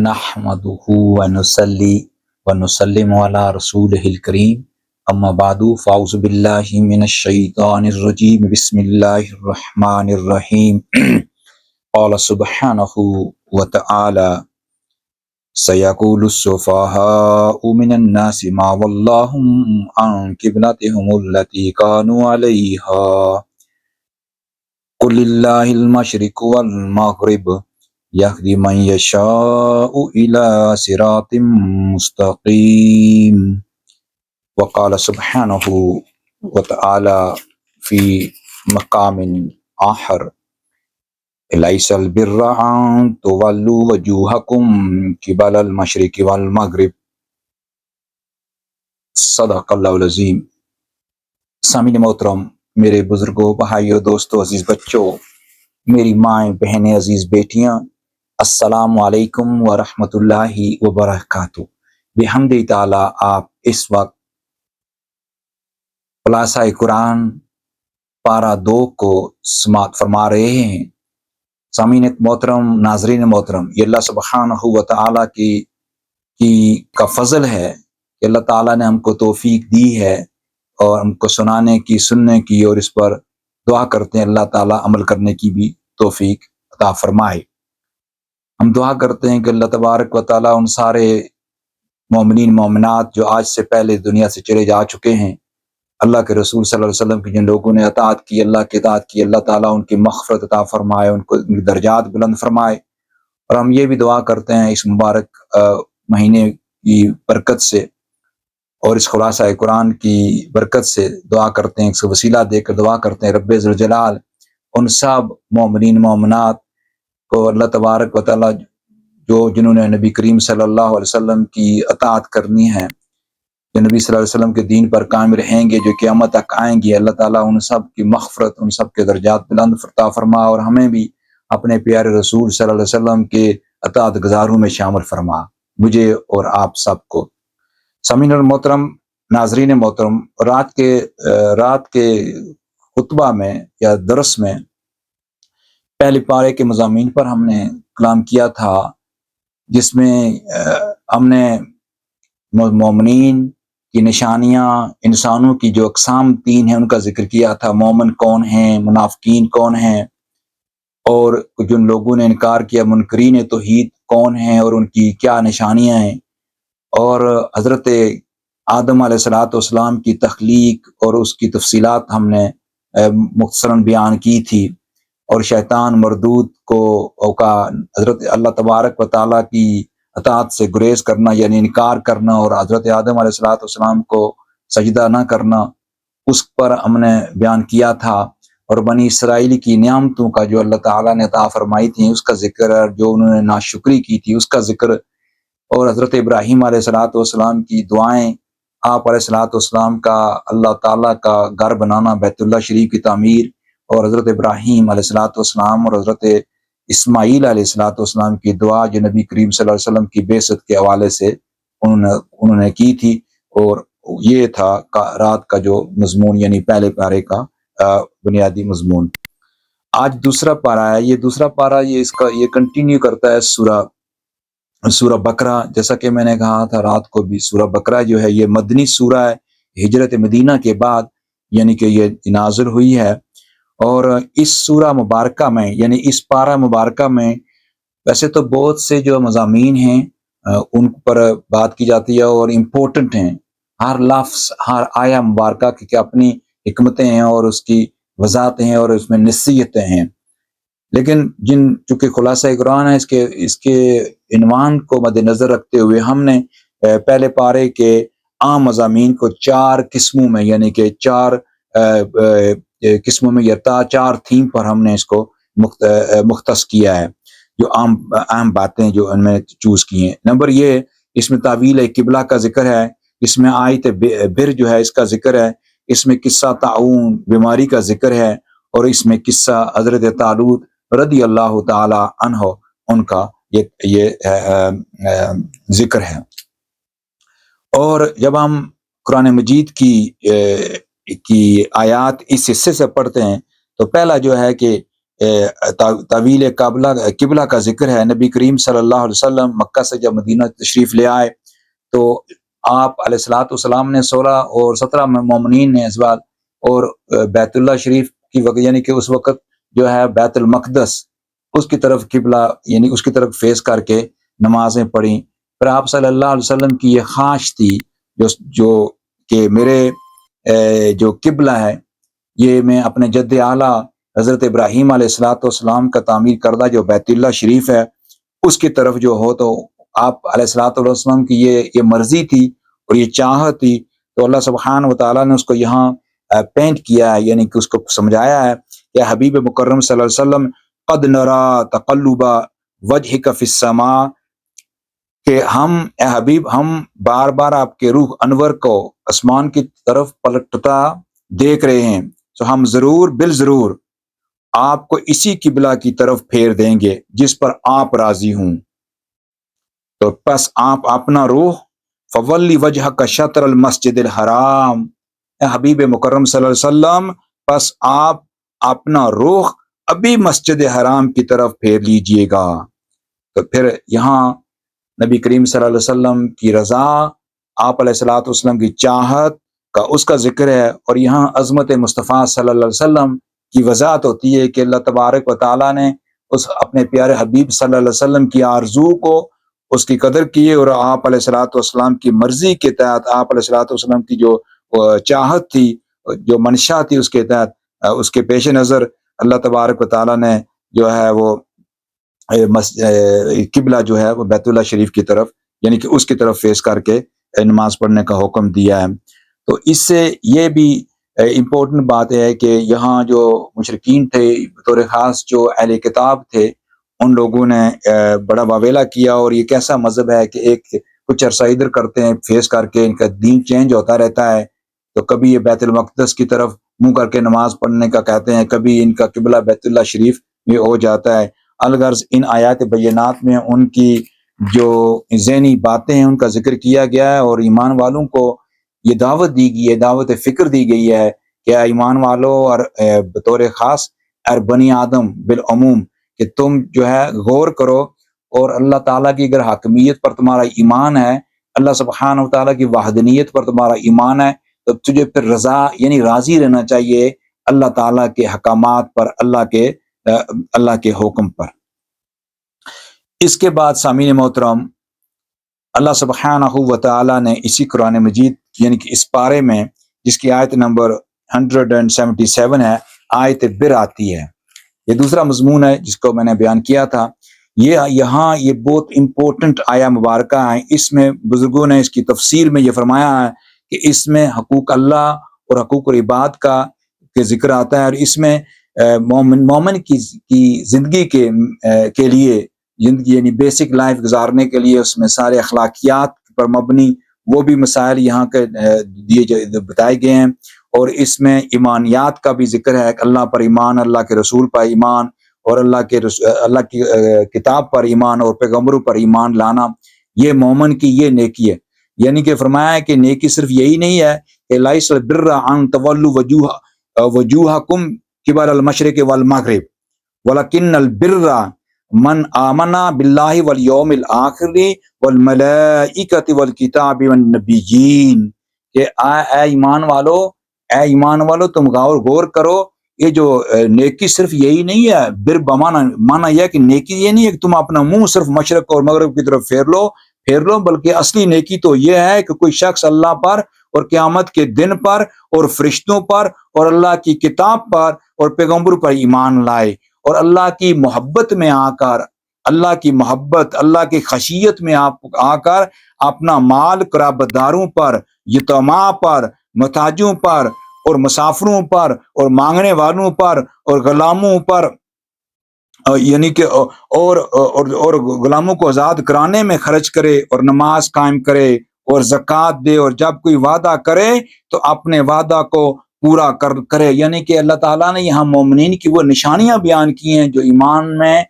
نحمدہ ونصلی ونسلم علی رسولہ الکریم اما بعد فاعوذ باللہ من الشیطان الرجیم بسم اللہ الرحمن الرحیم قال سبحانہ وتعالی سیقول السفہاء من الناس ما ولاہم عن قبلتہم التی کانوا علیہا قل للہ المشرق والمغرب یہدی من یشاء الی صراط مستقیم وقال سبحانہ وتعالی فی مقام آخر لیس البر ان تولوا وجوہکم قبل المشرق والمغرب صدق اللہ العظیم۔ سامعین محترم، میرے بزرگوں، بھائیوں، دوستوں، عزیز بچوں، میری مائیں، بہنیں، عزیز بیٹیاں، السلام علیکم ورحمۃ اللہ وبرکاتہ۔ بحمد تعالی آپ اس وقت خلاصہ قرآن پارہ 2 کو سماعت فرما رہے ہیں۔ سامعین محترم، ناظرین محترم، یہ اللہ سبحانہ و تعالیٰ کا فضل ہے کہ اللہ تعالیٰ نے ہم کو توفیق دی ہے اور ہم کو سنانے کی، سننے کی، اور اس پر دعا کرتے ہیں اللہ تعالیٰ عمل کرنے کی بھی توفیق عطا فرمائے۔ ہم دعا کرتے ہیں کہ اللہ تبارک و تعالیٰ ان سارے مومنین مومنات جو آج سے پہلے دنیا سے چلے جا چکے ہیں، اللہ کے رسول صلی اللہ علیہ وسلم کی جن لوگوں نے اطاعت کی، اللہ کی اطاعت کی، اللہ تعالیٰ ان کی مغفرت عطا فرمائے، ان کو درجات بلند فرمائے۔ اور ہم یہ بھی دعا کرتے ہیں اس مبارک مہینے کی برکت سے اور اس خلاصہ قرآن کی برکت سے دعا کرتے ہیں، اس کو وسیلہ دے کر دعا کرتے ہیں رب ذوالجلال ان سب مومنین مومنات کو اللہ تبارک و تعالیٰ جنہوں نے نبی کریم صلی اللہ علیہ وسلم کی اطاعت کرنی ہے، جو نبی صلی اللہ علیہ وسلم کے دین پر قائم رہیں گے، جو قیامت تک آئیں گے، اللہ تعالیٰ ان سب کی مغفرت، ان سب کے درجات بلند عطا فرما اور ہمیں بھی اپنے پیارے رسول صلی اللہ علیہ وسلم کے اطاعت گزاروں میں شامل فرما، مجھے اور آپ سب کو۔ سامعین المحترم، ناظرین محترم، رات کے خطبہ میں یا درس میں پہلے پارے کے مضامین پر ہم نے کلام کیا تھا، جس میں ہم نے مومنین کی نشانیاں، انسانوں کی جو اقسام 3 ہیں ان کا ذکر کیا تھا۔ مومن کون ہیں، منافقین کون ہیں، اور جن لوگوں نے انکار کیا منکرین توحید کون ہیں اور ان کی کیا نشانیاں ہیں، اور حضرت آدم علیہ السلام کی تخلیق اور اس کی تفصیلات ہم نے مختصراً بیان کی تھی، اور شیطان مردود کو کا حضرت اللہ تبارک و تعالیٰ کی اطاعت سے گریز کرنا یعنی انکار کرنا، اور حضرت آدم علیہ السلام کو سجدہ نہ کرنا، اس پر ہم نے بیان کیا تھا، اور بنی اسرائیل کی نعمتوں کا جو اللہ تعالیٰ نے عطا فرمائی تھی اس کا ذکر، جو انہوں نے ناشکری کی تھی اس کا ذکر، اور حضرت ابراہیم علیہ السلام کی دعائیں، آپ علیہ السلام کا اللہ تعالیٰ کا گھر بنانا، بیت اللہ شریف کی تعمیر، اور حضرت ابراہیم علیہ السلام اور حضرت اسماعیل علیہ السلام کی دعا جو نبی کریم صلی اللہ علیہ وسلم کی بعثت کے حوالے سے انہوں نے کی تھی، اور یہ تھا رات کا جو مضمون یعنی پہلے پارے کا بنیادی مضمون۔ آج دوسرا پارہ ہے، یہ دوسرا پارہ یہ کنٹینیو کرتا ہے سورہ بقرہ، جیسا کہ میں نے کہا تھا رات کو بھی، سورہ بقرہ جو ہے یہ مدنی سورہ ہے، ہجرت مدینہ کے بعد یعنی کہ یہ نازل ہوئی ہے، اور اس سورہ مبارکہ میں یعنی اس پارہ مبارکہ میں ویسے تو بہت سے جو مضامین ہیں ان پر بات کی جاتی ہے اور امپورٹنٹ ہیں، ہر لفظ، ہر آیہ مبارکہ کی اپنی حکمتیں ہیں اور اس کی وضاحتیں ہیں اور اس میں نصیحتیں ہیں، لیکن چونکہ خلاصہ قرآن ہے، اس کے عنوان کو مد نظر رکھتے ہوئے ہم نے پہلے پارے کے عام مضامین کو 4 قسموں میں یعنی کہ 4 قسموں میں یا 4 تھیم پر ہم نے اس کو مختص کیا ہے، جو عام باتیں جو ان میں چوز کی ہیں۔ نمبر یہ، اس میں تعویل قبلہ کا ذکر ہے، اس میں آیت بر جو ہے اس کا ذکر ہے، اس میں قصہ طاعون بیماری کا ذکر ہے، اور اس میں قصہ حضرت طالوت رضی اللہ تعالی عنہ ان کا یہ ذکر ہے۔ اور جب ہم قرآن مجید کی آیات اس حصے سے پڑھتے ہیں تو پہلا جو ہے کہ طویل قبلہ کا ذکر ہے۔ نبی کریم صلی اللہ علیہ وسلم مکہ سے جب مدینہ تشریف لے آئے تو آپ علیہ الصلوۃ والسلام نے 16 اور 17 مومنین نے ازوال اور بیت اللہ شریف کی وقت، یعنی کہ اس وقت جو ہے بیت المقدس، اس کی طرف قبلہ یعنی اس کی طرف فیس کر کے نمازیں پڑھیں۔ پھر آپ صلی اللہ علیہ وسلم کی یہ خواہش تھی جو کہ میرے جو قبلہ ہے یہ میں اپنے جد اعلیٰ حضرت ابراہیم علیہ الصلوۃ والسلام کا تعمیر کردہ جو بیت اللہ شریف ہے اس کی طرف جو ہو، تو آپ علیہ الصلوۃ والسلام کی یہ مرضی تھی اور یہ چاہت تھی، تو اللہ سبحانہ و تعالیٰ نے اس کو یہاں پینٹ کیا ہے، یعنی کہ اس کو سمجھایا ہے کہ حبیب مکرم صلی اللہ علیہ وسلم قد نرا تقلب وجہک فی السماء، کہ ہم اے حبیب ہم بار بار آپ کے روح انور کو آسمان کی طرف پلٹتا دیکھ رہے ہیں، تو ہم ضرور بالضرور آپ کو اسی قبلہ کی طرف پھیر دیں گے جس پر آپ راضی ہوں۔ تو پس آپ اپنا روح فولی وجہک شطر المسجد الحرام، اے حبیب مکرم صلی اللہ علیہ وسلم پس آپ اپنا رخ ابھی مسجد حرام کی طرف پھیر لیجئے گا۔ تو پھر یہاں نبی کریم صلی اللہ علیہ وسلم کی رضا، آپ علیہ الصلوۃ والسلام کی چاہت کا اس کا ذکر ہے، اور یہاں عظمت مصطفیٰ صلی اللہ علیہ وسلم کی وضاحت ہوتی ہے کہ اللہ تبارک و تعالیٰ نے اس اپنے پیارے حبیب صلی اللہ علیہ وسلم کی آرزو کو، اس کی قدر کیے، اور آپ علیہ الصلوۃ والسلام کی مرضی کے تحت، آپ علیہ الصلوۃ والسلام کی جو چاہت تھی، جو منشا تھی، اس کے تحت اس کے پیش نظر اللہ تبارک و تعالیٰ نے جو ہے وہ قبلہ جو ہے وہ بیت اللہ شریف کی طرف یعنی کہ اس کی طرف فیس کر کے نماز پڑھنے کا حکم دیا ہے۔ تو اس سے یہ بھی امپورٹنٹ بات ہے کہ یہاں جو مشرکین تھے، بطور خاص جو اہل کتاب تھے، ان لوگوں نے بڑا واویلا کیا، اور یہ کیسا مذہب ہے کہ ایک کچھ عرصہ ادھر کرتے ہیں فیس کر کے، ان کا دین چینج ہوتا رہتا ہے، تو کبھی یہ بیت المقدس کی طرف منہ کر کے نماز پڑھنے کا کہتے ہیں، کبھی ان کا قبلہ بیت اللہ شریف میں ہو جاتا ہے۔ الغرض ان آیات بینات میں ان کی جو ذہنی باتیں ہیں ان کا ذکر کیا گیا ہے، اور ایمان والوں کو یہ دعوت دی گئی ہے، دعوت فکر دی گئی ہے کہ ایمان والوں اور بطور خاص اور بنی آدم بالعموم کہ تم جو ہے غور کرو، اور اللہ تعالیٰ کی اگر حاکمیت پر تمہارا ایمان ہے، اللہ سبحانہ و تعالیٰ کی وحدانیت پر تمہارا ایمان ہے، تو تجھے پھر رضا یعنی راضی رہنا چاہیے اللہ تعالیٰ کے حکامات پر، اللہ کے حکم پر۔ اس کے بعد سامعین محترم، اللہ سبحانہ و تعالیٰ نے اسی قرآن مجید یعنی کہ اس پارے میں جس کی آیت نمبر 177 ہے، آیت بر آتی ہے، یہ دوسرا مضمون ہے جس کو میں نے بیان کیا تھا۔ یہاں یہ بہت امپورٹنٹ آیا مبارکہ ہے، اس میں بزرگوں نے اس کی تفسیر میں یہ فرمایا ہے کہ اس میں حقوق اللہ اور حقوق العباد کا ذکر آتا ہے، اور اس میں مومن کی زندگی کے لیے زندگی یعنی بیسک لائف گزارنے کے لیے اس میں سارے اخلاقیات پر مبنی وہ بھی مسائل یہاں کے بتائے گئے ہیں، اور اس میں ایمانیات کا بھی ذکر ہے، اللہ پر ایمان، اللہ کے رسول پر ایمان، اور اللہ کی کتاب پر ایمان اور پیغمبروں پر ایمان لانا، یہ مومن کی یہ نیکی ہے۔ یعنی کہ فرمایا ہے کہ نیکی صرف یہی نہیں ہے کہ لیس البر ان تولوا وجوہکم قبل المشرق والمغرب ولکن البر من آمن باللہ والیوم الآخر والملائکۃ والکتاب والنبیین، کہ اے ایمان والو تم غور کرو، یہ جو نیکی صرف یہی نہیں ہے، بر مانا یہ کہ نیکی یہ نہیں ہے کہ تم اپنا منہ صرف مشرق اور مغرب کی طرف پھیر لو، بلکہ اصلی نیکی تو یہ ہے کہ کوئی شخص اللہ پر اور قیامت کے دن پر اور فرشتوں پر اور اللہ کی کتاب پر اور پیغمبر پر ایمان لائے، اور اللہ کی محبت میں آ کر، اللہ کی محبت، اللہ کی خشیت میں آ کر اپنا مال قرابت داروں پر، یتیماں پر، محتاجوں پر اور مسافروں پر اور مانگنے والوں پر اور غلاموں پر یعنی کہ اور غلاموں کو آزاد کرانے میں خرچ کرے، اور نماز قائم کرے اور زکوٰۃ دے، اور جب کوئی وعدہ کرے تو اپنے وعدہ کو پورا کرے۔ یعنی کہ اللہ تعالیٰ نے یہاں مومنین کی وہ نشانیاں بیان کی ہیں جو ایمان میں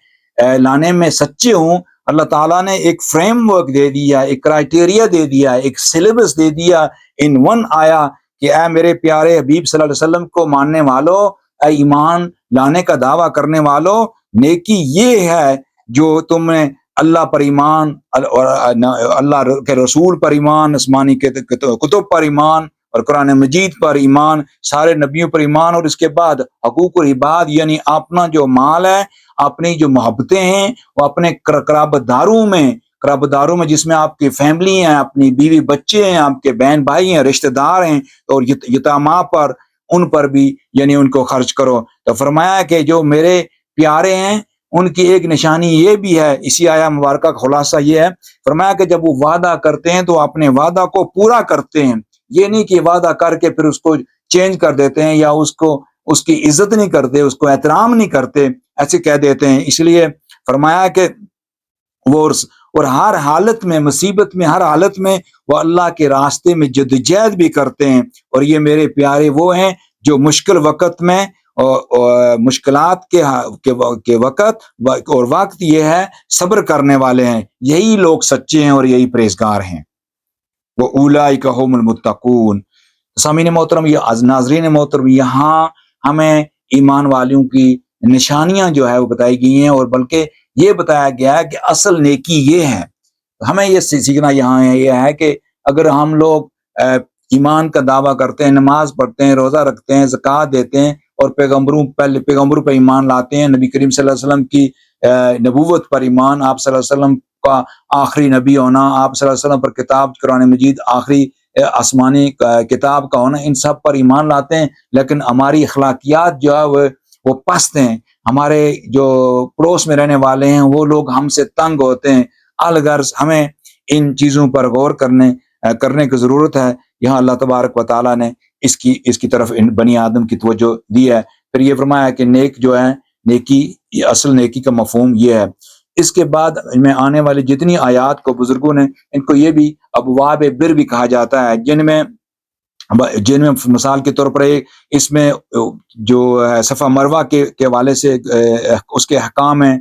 لانے میں سچے ہوں۔ اللہ تعالیٰ نے ایک فریم ورک دے دیا، ایک کرائٹیریا دے دیا، ایک سلیبس دے دیا ان ون آیا کہ اے میرے پیارے حبیب صلی اللہ علیہ وسلم کو ماننے والوں، اے ایمان لانے کا دعویٰ کرنے والوں، نیکی یہ ہے جو تم نے اللہ پر ایمان اور اللہ کے رسول پر ایمان، آسمانی کتب پر ایمان اور قرآن مجید پر ایمان، سارے نبیوں پر ایمان، اور اس کے بعد حقوق العباد یعنی اپنا جو مال ہے، اپنی جو محبتیں ہیں وہ اپنے قرابت داروں میں جس میں آپ کی فیملی ہیں، اپنی بیوی بچے ہیں، آپ کے بہن بھائی ہیں، رشتہ دار ہیں، اور یتامہ پر، ان پر بھی یعنی ان کو خرچ کرو۔ تو فرمایا کہ جو میرے پیارے ہیں ان کی ایک نشانی یہ بھی ہے، اسی آیہ مبارکہ کا خلاصہ یہ ہے، فرمایا کہ جب وہ وعدہ کرتے ہیں تو اپنے وعدہ کو پورا کرتے ہیں، یہ نہیں کہ وعدہ کر کے پھر اس کو چینج کر دیتے ہیں یا اس کی عزت نہیں کرتے، اس کو احترام نہیں کرتے، ایسے کہہ دیتے ہیں۔ اس لیے فرمایا کہ وہ اور ہر حالت میں، مصیبت میں، ہر حالت میں وہ اللہ کے راستے میں جدوجہد بھی کرتے ہیں، اور یہ میرے پیارے وہ ہیں جو مشکل وقت میں اور مشکلات کے وقت یہ ہے صبر کرنے والے ہیں، یہی لوگ سچے ہیں اور یہی پرہیزگار ہیں۔ وہ اولئک هم المتقون۔ سامعین محترم، یہ ناظرین محترم، یہاں ہمیں ایمان والوں کی نشانیاں جو ہے وہ بتائی گئی ہیں، اور بلکہ یہ بتایا گیا ہے کہ اصل نیکی یہ ہے۔ ہمیں یہ سیکھنا یہاں یہ ہے کہ اگر ہم لوگ ایمان کا دعویٰ کرتے ہیں، نماز پڑھتے ہیں، روزہ رکھتے ہیں، زکوٰۃ دیتے ہیں، اور پیغمبروں پر ایمان لاتے ہیں، نبی کریم صلی اللہ علیہ وسلم کی نبوت پر ایمان، آپ صلی اللہ علیہ وسلم کا آخری نبی ہونا، آپ صلی اللہ علیہ وسلم پر کتاب قرآن مجید آخری آسمانی کتاب کا ہونا، ان سب پر ایمان لاتے ہیں، لیکن ہماری اخلاقیات جو ہے وہ پست ہیں، ہمارے جو پڑوس میں رہنے والے ہیں وہ لوگ ہم سے تنگ ہوتے ہیں۔ الغرض ہمیں ان چیزوں پر غور کرنے کی ضرورت ہے۔ یہاں اللہ تبارک و تعالیٰ نے اس کی طرف ان بنی آدم کی توجہ دی ہے۔ پھر یہ فرمایا کہ نیک جو ہے، نیکی، اصل نیکی کا مفہوم یہ ہے۔ اس کے بعد میں آنے والی جتنی آیات کو بزرگوں نے ان کو یہ بھی ابواب بر بھی کہا جاتا ہے، جن میں مثال کے طور پر اس میں جو صفا مروہ کے حوالے سے اس کے احکام ہیں،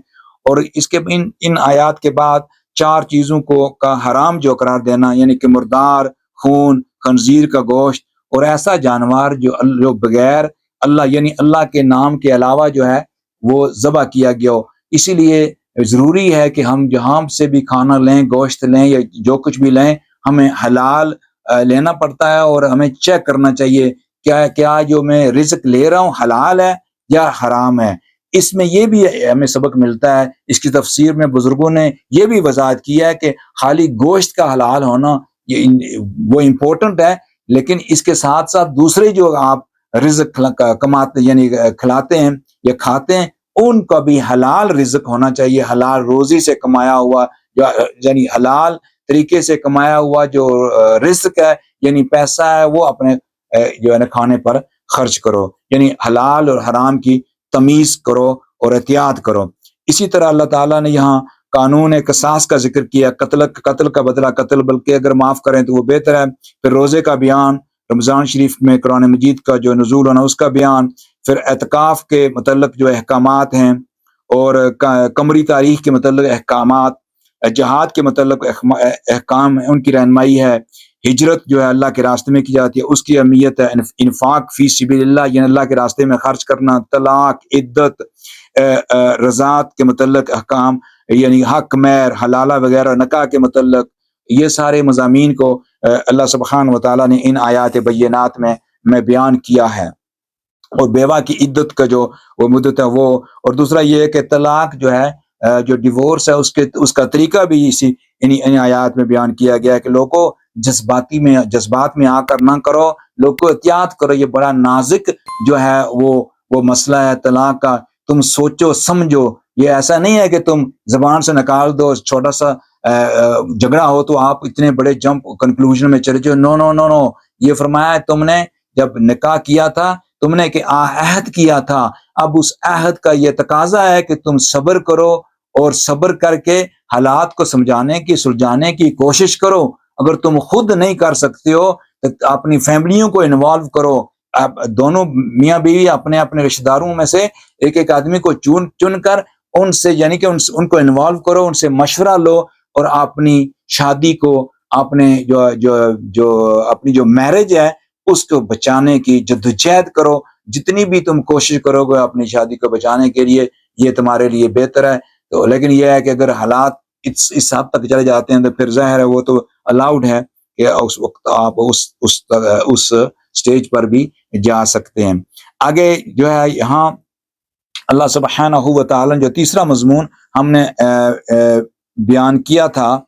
اور اس کے ان آیات کے بعد 4 چیزوں کا حرام جو قرار دینا، یعنی کہ مردار، خون، خنزیر کا گوشت، اور ایسا جانور جو بغیر اللہ یعنی اللہ کے نام کے علاوہ جو ہے وہ ذبح کیا گیا ہو۔ اسی لیے ضروری ہے کہ ہم جہاں سے بھی کھانا لیں، گوشت لیں یا جو کچھ بھی لیں، ہمیں حلال لینا پڑتا ہے، اور ہمیں چیک کرنا چاہیے کیا جو میں رزق لے رہا ہوں حلال ہے یا حرام ہے۔ اس میں یہ بھی ہمیں سبق ملتا ہے، اس کی تفسیر میں بزرگوں نے یہ بھی وضاحت کیا ہے کہ خالی گوشت کا حلال ہونا وہ امپورٹنٹ ہے، لیکن اس کے ساتھ ساتھ دوسرے جو آپ رزق کماتے یعنی کھلاتے ہیں یا کھاتے ہیں، ان کا بھی حلال رزق ہونا چاہیے، حلال روزی سے کمایا ہوا، یعنی حلال طریقے سے کمایا ہوا جو رزق ہے یعنی پیسہ ہے، وہ اپنے جو ہے نا کھانے پر خرچ کرو، یعنی حلال اور حرام کی تمیز کرو اور احتیاط کرو۔ اسی طرح اللہ تعالیٰ نے یہاں قانون قصاص کا ذکر کیا، قتل کا بدلہ قتل، بلکہ اگر معاف کریں تو وہ بہتر ہے۔ پھر روزے کا بیان، رمضان شریف میں قرآن مجید کا جو نزول ہونا اس کا بیان، پھر اعتکاف کے متعلق جو احکامات ہیں، اور قمری تاریخ کے متعلق احکامات، جہاد کے متعلق احکام ہیں، ان کی رہنمائی ہے۔ ہجرت جو ہے اللہ کے راستے میں کی جاتی ہے، اس کی اہمیت ہے۔ انفاق فی سبیل اللہ یعنی اللہ کے راستے میں خرچ کرنا، طلاق، عدت، رضاعت کے متعلق احکام یعنی حق، مہر، حلالہ وغیرہ، نکاح کے متعلق، یہ سارے مضامین کو اللہ سبحانہ و تعالیٰ نے ان آیات بینات میں بیان کیا ہے۔ اور بیوہ کی عدت کا جو وہ مدت ہے وہ، اور دوسرا یہ ہے کہ طلاق جو ہے جو ڈیورس ہے اس کا طریقہ بھی ان آیات میں بیان کیا گیا ہے کہ لوگوں جذبات میں آ کر نہ کرو، لوگ کو احتیاط کرو، یہ بڑا نازک جو ہے وہ مسئلہ ہے طلاق کا، تم سوچو سمجھو، یہ ایسا نہیں ہے کہ تم زبان سے نکال دو، چھوٹا سا جھگڑا ہو تو آپ اتنے بڑے جمپ کنکلوژن میں چلے جاؤ، نو نو نو نو، یہ فرمایا ہے تم نے جب نکاح کیا تھا تم نے کہ عہد کیا تھا، اب اس عہد کا یہ تقاضا ہے کہ تم صبر کرو، اور صبر کر کے حالات کو سمجھانے کی سلجھانے کی کوشش کرو۔ اگر تم خود نہیں کر سکتے ہو تو اپنی فیملیوں کو انوالو کرو، دونوں میاں بیوی اپنے اپنے رشتہ داروں میں سے ایک آدمی کو چن کر ان سے یعنی کہ ان کو انوالو کرو، ان سے مشورہ لو، اور اپنی شادی کو اپنے اپنی جو میرج ہے اس کو بچانے کی جدوجہد کرو، جتنی بھی تم کوشش کرو گے اپنی شادی کو بچانے کے لیے یہ تمہارے لیے بہتر ہے. تو لیکن یہ ہے کہ اگر حالات اس حد تک چلے جاتے ہیں تو پھر ظاہر ہے وہ تو الاؤڈ ہے کہ اس وقت آپ اس سٹیج پر بھی جا سکتے ہیں. آگے جو ہے یہاں اللہ سبحانہ و تعالی جو تیسرا مضمون ہم نے بیان کیا تھا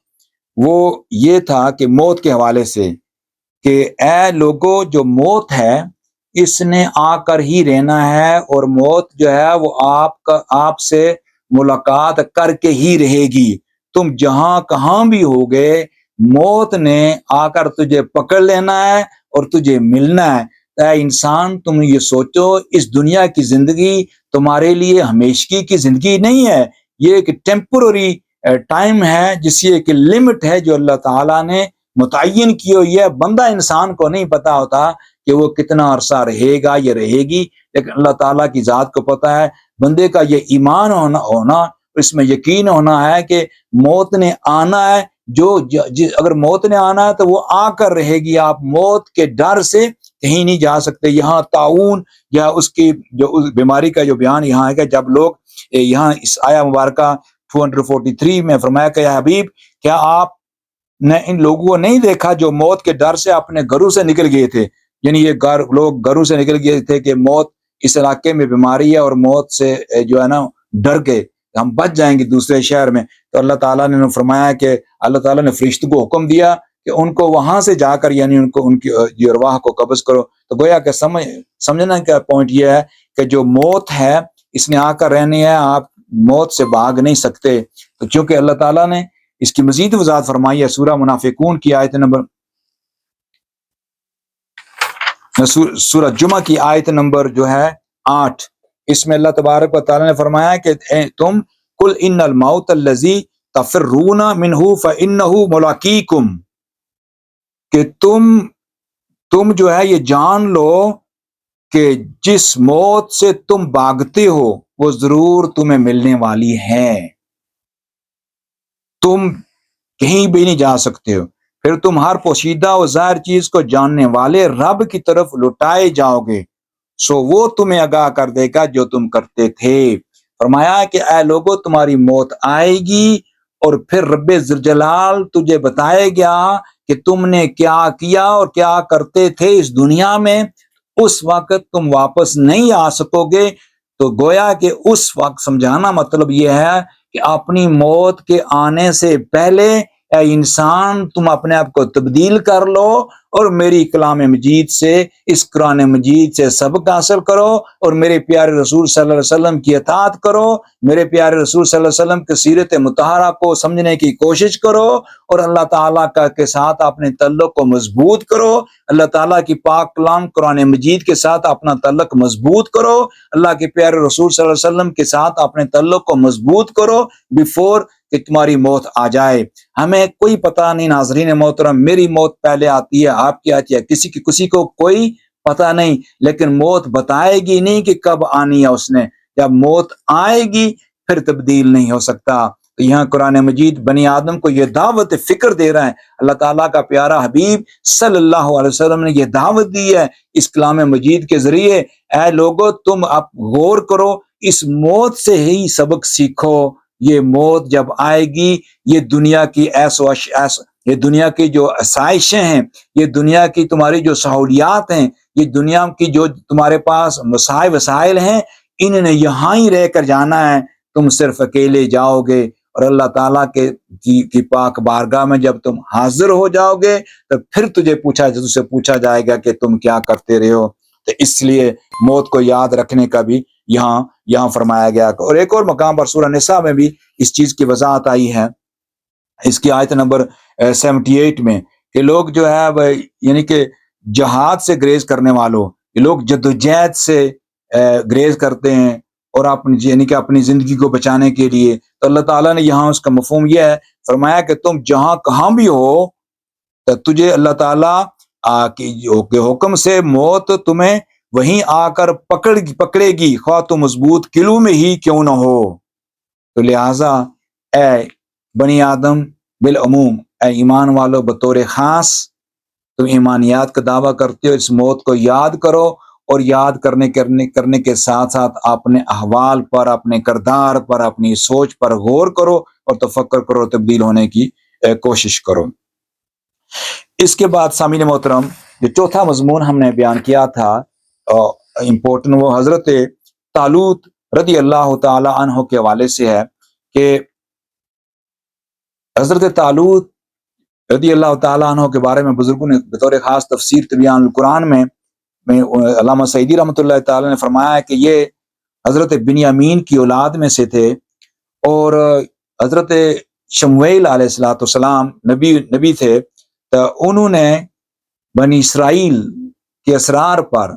وہ یہ تھا کہ موت کے حوالے سے کہ اے لوگو جو موت ہے اس نے آ کر ہی رہنا ہے اور موت جو ہے وہ آپ سے ملاقات کر کے ہی رہے گی. تم جہاں کہاں بھی ہوگے موت نے آ کر تجھے پکڑ لینا ہے اور تجھے ملنا ہے. اے انسان تم یہ سوچو اس دنیا کی زندگی تمہارے لیے ہمیشگی کی زندگی نہیں ہے. یہ ایک ٹیمپرری ٹائم ہے جس کی ایک لمٹ ہے جو اللہ تعالیٰ نے متعین کی ہوئی ہے. بندہ انسان کو نہیں پتا ہوتا کہ وہ کتنا عرصہ رہے گا یا رہے گی، لیکن اللہ تعالیٰ کی ذات کو پتا ہے. بندے کا یہ ایمان ہونا اس میں یقین ہونا ہے کہ موت نے آنا ہے. اگر موت نے آنا ہے تو وہ آ کر رہے گی. آپ موت کے ڈر سے کہیں نہیں جا سکتے. یہاں طاعون یا اس کی جو اس بیماری کا جو بیان یہاں ہے کہ جب لوگ یہاں اس آیا مبارکہ 243 میں فرمایا کہ یا حبیب کیا آپ نے ان لوگوں کو نہیں دیکھا جو موت کے ڈر سے اپنے گھروں سے نکل گئے تھے. یعنی یہ لوگ گھروں سے نکل گئے تھے کہ موت اس علاقے میں بیماری ہے اور موت سے جو ہے نا ڈر کے ہم بچ جائیں گے دوسرے شہر میں. تو اللہ تعالیٰ نے فرمایا کہ اللہ تعالیٰ نے فرشتوں کو حکم دیا کہ ان کو وہاں سے جا کر یعنی ان کی ارواح کو قبض کرو. تو گویا کہ سمجھنا کا پوائنٹ یہ ہے کہ جو موت ہے اس نے آ کر رہنی ہے. آپ موت سے بھاگ نہیں سکتے. تو چونکہ اللہ تعالیٰ نے اس کی مزید وضاحت فرمائی ہے سورہ منافقون کی آیت نمبر سورہ جمعہ کی آیت نمبر جو ہے 8. اس میں اللہ تبارک و تعالیٰ نے فرمایا کہ تم قل ان الموت الذی تفرون منہ فانہ ملاقیکم، کہ تم جو ہے یہ جان لو کہ جس موت سے تم بھاگتے ہو وہ ضرور تمہیں ملنے والی ہے. تم کہیں بھی نہیں جا سکتے ہو. پھر تم ہر پوشیدہ و ظاہر چیز کو جاننے والے رب کی طرف لوٹائے جاؤ گے، سو وہ تمہیں آگاہ کر دے گا جو تم کرتے تھے. فرمایا کہ اے لوگو تمہاری موت آئے گی اور پھر رب ذوالجلال تجھے بتائے گا کہ تم نے کیا کیا اور کیا کرتے تھے اس دنیا میں. اس وقت تم واپس نہیں آ سکو گے. تو گویا کہ اس وقت سمجھانا مطلب یہ ہے کہ اپنی موت کے آنے سے پہلے اے انسان تم اپنے آپ کو تبدیل کر لو اور میری کلام مجید سے اس قرآن مجید سے سبق حاصل کرو اور میرے پیارے رسول صلی اللہ علیہ وسلم کی اطاعت کرو. میرے پیارے رسول صلی اللہ علیہ وسلم کی سیرت مطہرہ کو سمجھنے کی کوشش کرو اور اللہ تعالیٰ کے ساتھ اپنے تعلق کو مضبوط کرو. اللہ تعالیٰ کی پاک کلام قرآن مجید کے ساتھ اپنا تعلق مضبوط کرو. اللہ کے پیارے رسول صلی اللہ علیہ وسلم کے ساتھ اپنے تعلق کو مضبوط کرو بیفور کہ تمہاری موت آ جائے. ہمیں کوئی پتہ نہیں ناظرین محترم، میری موت پہلے آتی ہے، آپ کی آتی ہے، کسی کو کوئی پتہ نہیں، لیکن موت بتائے گی نہیں کہ کب آنی ہے اس نے. جب موت آئے گی پھر تبدیل نہیں ہو سکتا. تو یہاں قرآن مجید بنی آدم کو یہ دعوت فکر دے رہا ہے. اللہ تعالیٰ کا پیارا حبیب صلی اللہ علیہ وسلم نے یہ دعوت دی ہے اس کلام مجید کے ذریعے. اے لوگو تم اب غور کرو، اس موت سے ہی سبق سیکھو. یہ موت جب آئے گی یہ دنیا کی یہ دنیا کی جو آسائشیں ہیں، یہ دنیا کی تمہاری جو سہولیات ہیں، یہ دنیا کی جو تمہارے پاس وسائل ہیں، انہوں نے یہاں ہی رہ کر جانا ہے. تم صرف اکیلے جاؤ گے اور اللہ تعالیٰ کی پاک بارگاہ میں جب تم حاضر ہو جاؤ گے تو پھر تجھے پوچھا جائے گا کہ تم کیا کرتے رہے ہو. تو اس لیے موت کو یاد رکھنے کا بھی یہاں فرمایا گیا. اور ایک اور مقام پر سورہ نساء میں بھی اس چیز کی وضاحت آئی ہے، اس کی آیت نمبر 78 میں، کہ لوگ جو ہے یعنی کہ جہاد سے گریز کرنے والوں، یہ لوگ جدوجہد سے گریز کرتے ہیں اور یعنی کہ اپنی زندگی کو بچانے کے لیے. تو اللہ تعالیٰ نے یہاں اس کا مفہوم یہ ہے فرمایا کہ تم جہاں کہاں بھی ہو تو تجھے اللہ تعالیٰ کے حکم سے موت تمہیں وہیں آ کر پکڑے گی، خواہ تو مضبوط قلعوں میں ہی کیوں نہ ہو. تو لہٰذا اے بنی آدم بالعموم، اے ایمان والو بطور خاص، تم ایمانیات کا دعویٰ کرتے ہو، اس موت کو یاد کرو اور یاد کرنے کے ساتھ ساتھ اپنے احوال پر، اپنے کردار پر، اپنی سوچ پر غور کرو اور تفکر کرو، تبدیل ہونے کی کوشش کرو۔ اس کے بعد سامعین محترم جو چوتھا مضمون ہم نے بیان کیا تھا امپورٹنٹ، وہ حضرت طالوت رضی اللہ تعالی عنہ کے حوالے سے ہے کہ حضرت طالوت رضی اللہ تعالیٰ عنہ کے بارے میں بزرگوں نے بطور خاص تفسیر تبیان القرآن میں علامہ سعیدی رحمۃ اللہ تعالیٰ نے فرمایا ہے کہ یہ حضرت بنیامین کی اولاد میں سے تھے، اور حضرت شمویل علیہ الصلوۃ والسلام نبی تھے، تو انہوں نے بنی اسرائیل کے اسرار پر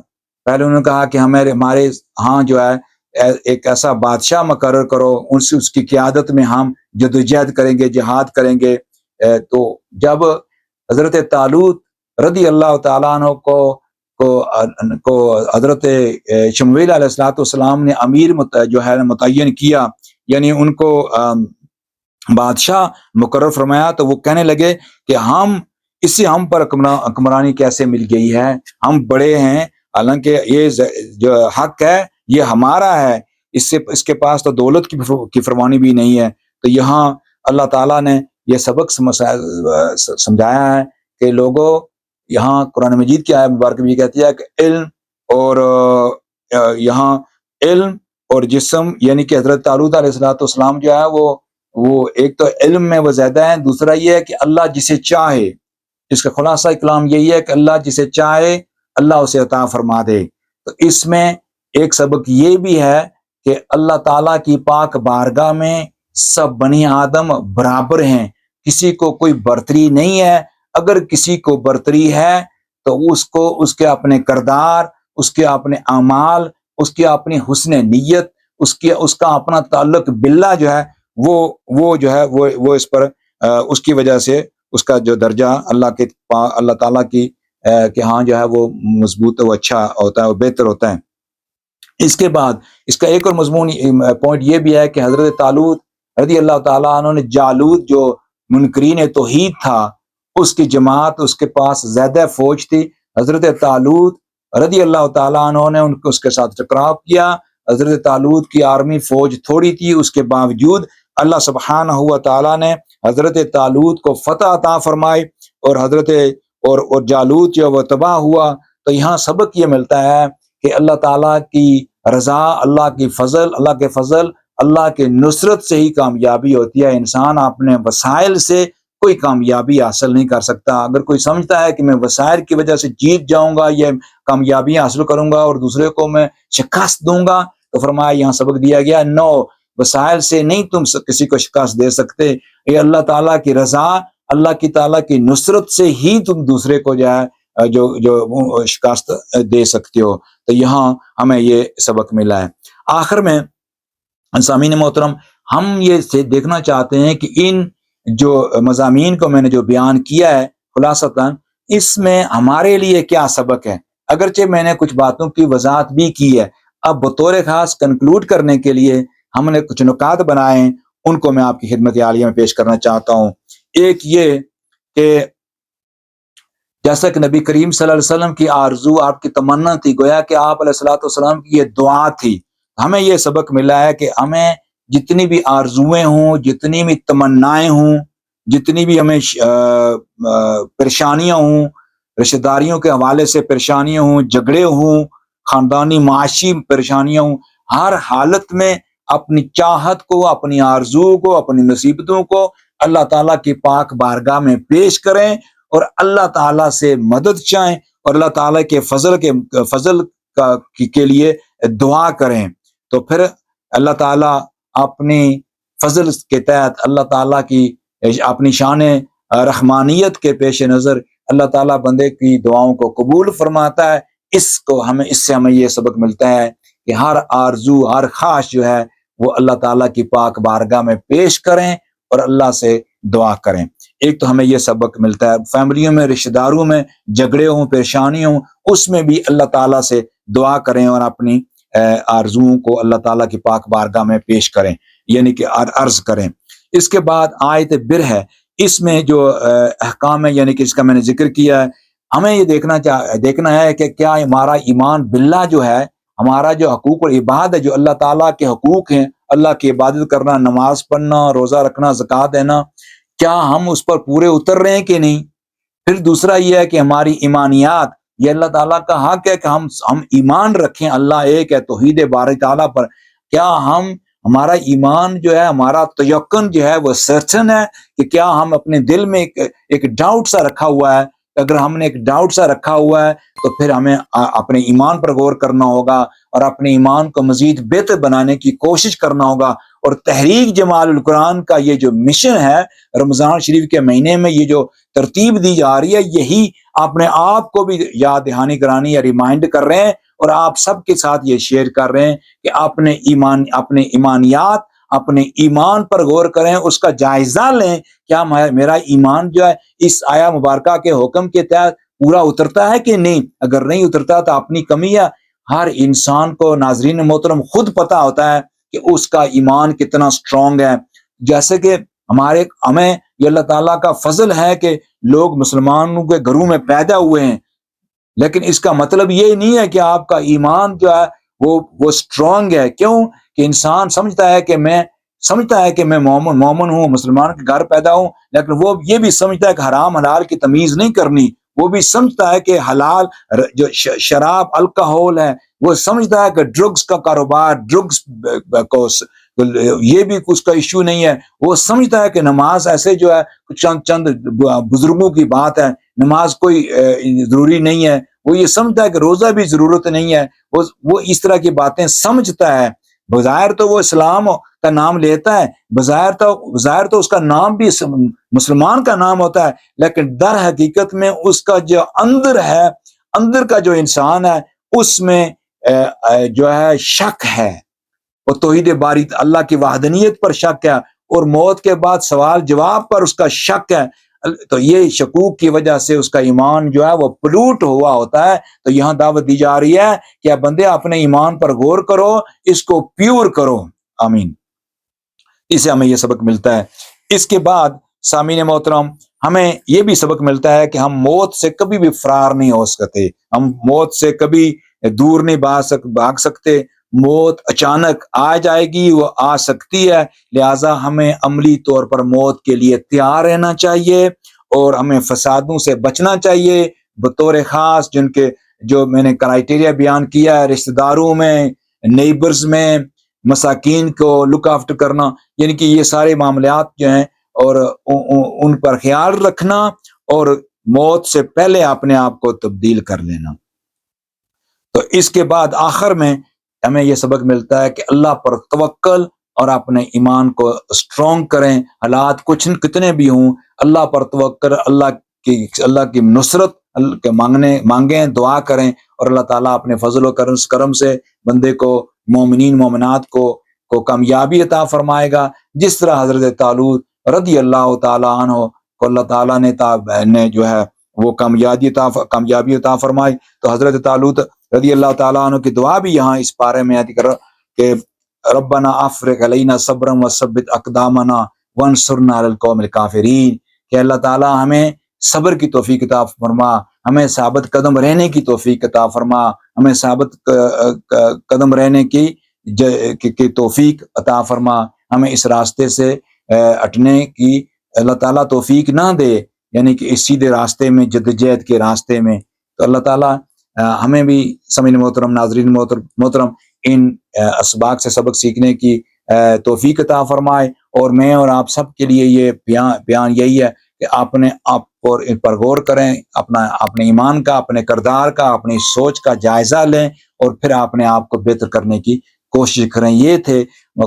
پہلے انہوں نے کہا کہ ہمارے ہاں جو ہے ایک ایسا بادشاہ مقرر کرو، اس کی قیادت میں ہم جدوجہد کریں گے، جہاد کریں گے۔ تو جب حضرت طالوت رضی اللہ تعالیٰ عنہ کو حضرت شمویل علیہ الصلوۃ والسلام نے امیر جو ہے متعین کیا، یعنی ان کو بادشاہ مقرر فرمایا، تو وہ کہنے لگے کہ ہم پر حکمرانی کیسے مل گئی ہے، ہم بڑے ہیں، حالانکہ یہ جو حق ہے یہ ہمارا ہے، اس کے پاس تو دولت کی فروانی بھی نہیں ہے۔ تو یہاں اللہ تعالیٰ نے یہ سبق سمجھایا ہے کہ لوگوں، یہاں قرآن مجید کی آیت مبارک بھی کہتی ہے کہ علم اور جسم، یعنی کہ حضرت طالوت علیہ الصلوۃ والسلام جو ہے وہ ایک تو علم میں وہ زیادہ ہیں، دوسرا یہ ہے کہ اللہ جسے چاہے، اس کا خلاصہ کلام یہی ہے کہ اللہ جسے چاہے اللہ اسے عطا فرما دے۔ تو اس میں ایک سبق یہ بھی ہے کہ اللہ تعالیٰ کی پاک بارگاہ میں سب بنی آدم برابر ہیں، کسی کو کوئی برتری نہیں ہے۔ اگر کسی کو برتری ہے تو اس کے اپنے کردار، اس کے اپنے اعمال، اس کی اپنی حسن نیت، اس کا اپنا تعلق باللہ جو ہے وہ اس پر اس کی وجہ سے اس کا جو درجہ اللہ تعالیٰ کی کہ ہاں جو ہے وہ مضبوط، وہ اچھا ہوتا ہے، وہ بہتر ہوتا ہے۔ اس کے بعد اس کا ایک اور مضمون پوائنٹ یہ بھی ہے کہ حضرت طالوت رضی اللہ تعالیٰ عنہ نے جالوت جو منکرین توحید تھا، اس کی جماعت، اس کے پاس زیادہ فوج تھی۔ حضرت طالوت رضی اللہ تعالیٰ عنہ نے اس کے ساتھ ٹکراؤ کیا۔ حضرت طالوت کی آرمی فوج تھوڑی تھی، اس کے باوجود اللہ سبحانہ و تعالیٰ نے حضرت طالوت کو فتح عطا فرمائی، اور جالوت جو وہ تباہ ہوا۔ تو یہاں سبق یہ ملتا ہے کہ اللہ تعالیٰ کی رضا، اللہ کے فضل، اللہ کے نصرت سے ہی کامیابی ہوتی ہے۔ انسان اپنے وسائل سے کوئی کامیابی حاصل نہیں کر سکتا۔ اگر کوئی سمجھتا ہے کہ میں وسائل کی وجہ سے جیت جاؤں گا، یہ کامیابی حاصل کروں گا اور دوسرے کو میں شکست دوں گا، تو فرمایا یہاں سبق دیا گیا، نو، وسائل سے نہیں تم کسی کو شکست دے سکتے، یہ اللہ تعالیٰ کی رضا، اللہ کی تعالیٰ کی نصرت سے ہی تم دوسرے کو جو شکست دے سکتے ہو۔ تو یہاں ہمیں یہ سبق ملا ہے۔ آخر میں سامعین محترم، ہم یہ دیکھنا چاہتے ہیں کہ ان جو مضامین کو میں نے جو بیان کیا ہے خلاصتاً، اس میں ہمارے لیے کیا سبق ہے۔ اگرچہ میں نے کچھ باتوں کی وضاحت بھی کی ہے، اب بطور خاص کنکلوڈ کرنے کے لیے ہم نے کچھ نکات بنائے ہیں، ان کو میں آپ کی خدمت عالیہ میں پیش کرنا چاہتا ہوں۔ ایک یہ کہ جیسا کہ نبی کریم صلی اللہ علیہ وسلم کی آرزو، آپ کی تمنا تھی، گویا کہ آپ علیہ الصلوۃ والسلام کی یہ دعا تھی۔ ہمیں یہ سبق ملا ہے کہ ہمیں جتنی بھی آرزویں ہوں، جتنی بھی تمنائیں ہوں، جتنی بھی ہمیں پریشانیاں ہوں، رشتہ داریوں کے حوالے سے پریشانیاں ہوں، جھگڑے ہوں، خاندانی معاشی پریشانیاں ہوں، ہر حالت میں اپنی چاہت کو، اپنی آرزو کو، اپنی نصیبتوں کو اللہ تعالیٰ کی پاک بارگاہ میں پیش کریں اور اللہ تعالیٰ سے مدد چاہیں اور اللہ تعالیٰ کے فضل کے لیے دعا کریں۔ تو پھر اللہ تعالیٰ اپنی فضل کے تحت، اللہ تعالیٰ کی اپنی شان رحمانیت کے پیش نظر اللہ تعالیٰ بندے کی دعاؤں کو قبول فرماتا ہے۔ اس سے ہمیں یہ سبق ملتا ہے کہ ہر آرزو، ہر خواہش جو ہے وہ اللہ تعالیٰ کی پاک بارگاہ میں پیش کریں اور اللہ سے دعا کریں۔ ایک تو ہمیں یہ سبق ملتا ہے، فیملیوں میں، رشتہ داروں میں جھگڑے ہوں، پریشانی ہوں، اس میں بھی اللہ تعالیٰ سے دعا کریں اور اپنی آرزوؤں کو اللہ تعالیٰ کی پاک بارگاہ میں پیش کریں، یعنی کہ عرض کریں۔ اس کے بعد آیت بر ہے، اس میں جو احکام ہے، یعنی کہ اس کا میں نے ذکر کیا ہے، ہمیں یہ دیکھنا ہے کہ کیا ہمارا ایمان باللہ جو ہے، ہمارا جو حقوق اور عبادت ہے، جو اللہ تعالیٰ کے حقوق ہیں، اللہ کی عبادت کرنا، نماز پڑھنا، روزہ رکھنا، زکوٰۃ دینا، کیا ہم اس پر پورے اتر رہے ہیں کہ نہیں؟ پھر دوسرا یہ ہے کہ ہماری ایمانیات، یہ اللہ تعالیٰ کا حق ہے کہ ہم ایمان رکھیں اللہ ایک ہے، توحید باری تعالیٰ پر۔ کیا ہمارا ایمان جو ہے، ہمارا تیقن جو ہے وہ سرٹن ہے کہ کیا ہم اپنے دل میں ایک ڈاؤٹ سا رکھا ہوا ہے؟ اگر ہم نے ایک ڈاؤٹ سا رکھا ہوا ہے تو پھر ہمیں اپنے ایمان پر غور کرنا ہوگا اور اپنے ایمان کو مزید بہتر بنانے کی کوشش کرنا ہوگا۔ اور تحریک جمال القرآن کا یہ جو مشن ہے، رمضان شریف کے مہینے میں یہ جو ترتیب دی جا رہی ہے، یہی اپنے آپ کو بھی یاد دہانی کرانی یا ریمائنڈ کر رہے ہیں، اور آپ سب کے ساتھ یہ شیئر کر رہے ہیں کہ اپنے ایمانیات، اپنے ایمان پر غور کریں، اس کا جائزہ لیں، کیا میرا ایمان جو ہے اس آیا مبارکہ کے حکم کے تحت پورا اترتا ہے کہ نہیں؟ اگر نہیں اترتا تو اپنی کمی ہے۔ ہر انسان کو ناظرین محترم خود پتا ہوتا ہے کہ اس کا ایمان کتنا سٹرونگ ہے۔ جیسے کہ ہمیں یہ اللہ تعالیٰ کا فضل ہے کہ لوگ مسلمانوں کے گھروں میں پیدا ہوئے ہیں، لیکن اس کا مطلب یہ نہیں ہے کہ آپ کا ایمان جو ہے وہ سٹرونگ ہے۔ کیوں کہ انسان سمجھتا ہے کہ میں مومن ہوں، مسلمان کے گھر پیدا ہوں، لیکن وہ یہ بھی سمجھتا ہے کہ حرام حلال کی تمیز نہیں کرنی، وہ بھی سمجھتا ہے کہ حلال جو شراب الکحول ہے، وہ سمجھتا ہے کہ ڈرگز کا کاروبار، ڈرگز کو یہ بھی اس کا ایشو نہیں ہے، وہ سمجھتا ہے کہ نماز ایسے جو ہے چند بزرگوں کی بات ہے، نماز کوئی ضروری نہیں ہے، وہ یہ سمجھتا ہے کہ روزہ بھی ضرورت نہیں ہے، وہ اس طرح کی باتیں سمجھتا ہے۔ بظاہر تو وہ اسلام کا نام لیتا ہے، بظاہر تو اس کا نام بھی مسلمان کا نام ہوتا ہے، لیکن در حقیقت میں اس کا جو اندر کا جو انسان ہے، اس میں جو ہے شک ہے، اور توحید باری اللہ کی وحدانیت پر شک ہے، اور موت کے بعد سوال جواب پر اس کا شک ہے۔ تو یہ شکوک کی وجہ سے اس کا ایمان جو ہے وہ پلوٹ ہوا ہوتا ہے۔ تو یہاں دعوت دی جا رہی ہے کہ بندے اپنے ایمان پر غور کرو، اس کو پیور کرو۔ آمین۔ اسے ہمیں یہ سبق ملتا ہے۔ اس کے بعد سامعین محترم، ہمیں یہ بھی سبق ملتا ہے کہ ہم موت سے کبھی بھی فرار نہیں ہو سکتے، ہم موت سے کبھی دور نہیں بھاگ سکتے۔ موت اچانک آ جائے گی، وہ آ سکتی ہے، لہٰذا ہمیں عملی طور پر موت کے لیے تیار رہنا چاہیے، اور ہمیں فسادوں سے بچنا چاہیے، بطور خاص جو میں نے کرائٹیریا بیان کیا ہے، رشتہ داروں میں، نیبرز میں، مساکین کو لک آفٹر کرنا، یعنی کہ یہ سارے معاملات جو ہیں، اور ان پر خیال رکھنا، اور موت سے پہلے اپنے آپ کو تبدیل کر لینا۔ تو اس کے بعد آخر میں ہمیں یہ سبق ملتا ہے کہ اللہ پر توکل اور اپنے ایمان کو سٹرونگ کریں، حالات کتنے بھی ہوں، اللہ پر توکل، اللہ کی نصرت کے مانگیں، دعا کریں، اور اللہ تعالیٰ اپنے فضل و کرم سے بندے کو، مومنین مومنات کو کامیابی عطا فرمائے گا، جس طرح حضرت طالوت رضی اللہ تعالیٰ عنہ کو اللہ تعالیٰ نے جو ہے وہ کامیابی عطا فرمائی۔ تو حضرت طالوت رضی اللہ تعالیٰ عنہ کی دعا بھی یہاں اس پارے میں آتی کہ ربنا افرغ علینا صبرا وثبت اقدامنا وانصرنا علی القوم الکافرین، کہ اللہ تعالیٰ ہمیں صبر کی توفیق عطا فرما، ہمیں ثابت قدم رہنے کی توفیق عطا فرما، ہمیں ثابت قدم رہنے کی توفیق عطا فرما، ہمیں اس راستے سے ہٹنے کی اللہ تعالیٰ توفیق نہ دے، یعنی کہ اس سیدھے راستے میں، جدوجہد کے راستے میں۔ تو اللہ تعالیٰ ہمیں بھی سامعین محترم، ناظرین محترم، ان اسباق سے سبق سیکھنے کی توفیق عطا فرمائے، اور میں اور آپ سب کے لیے یہ بیان یہی ہے کہ اپنے آپ پر غور کریں، اپنے ایمان کا، اپنے کردار کا، اپنی سوچ کا جائزہ لیں، اور پھر اپنے آپ کو بہتر کرنے کی کوشش کریں۔ یہ تھے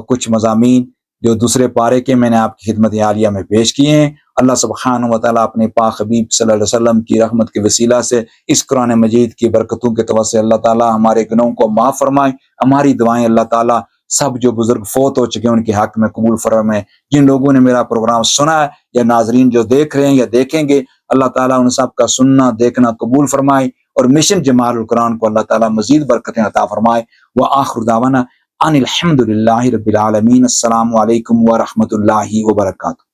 کچھ مضامین جو دوسرے پارے کے میں نے آپ کی خدمت عالیہ میں پیش کیے ہیں۔ اللہ سبحانہ و تعالیٰ اپنے پاک حبیب صلی اللہ علیہ وسلم کی رحمت کے وسیلہ سے، اس قرآن مجید کی برکتوں کے توسط سے اللہ تعالیٰ ہمارے گناہوں کو معاف فرمائے، ہماری دعائیں اللہ تعالیٰ سب جو بزرگ فوت ہو چکے ہیں ان کے حق میں قبول فرمائے، جن لوگوں نے میرا پروگرام سنا ہے یا ناظرین جو دیکھ رہے ہیں یا دیکھیں گے، اللہ تعالیٰ ان سب کا سننا دیکھنا قبول فرمائے، اور مشن جمال القرآن کو اللہ تعالیٰ مزید برکتیں عطا فرمائے۔ وآخر دعوانا ان الحمد للہ رب العالمین۔ السلام علیکم ورحمۃ اللہ وبرکاتہ۔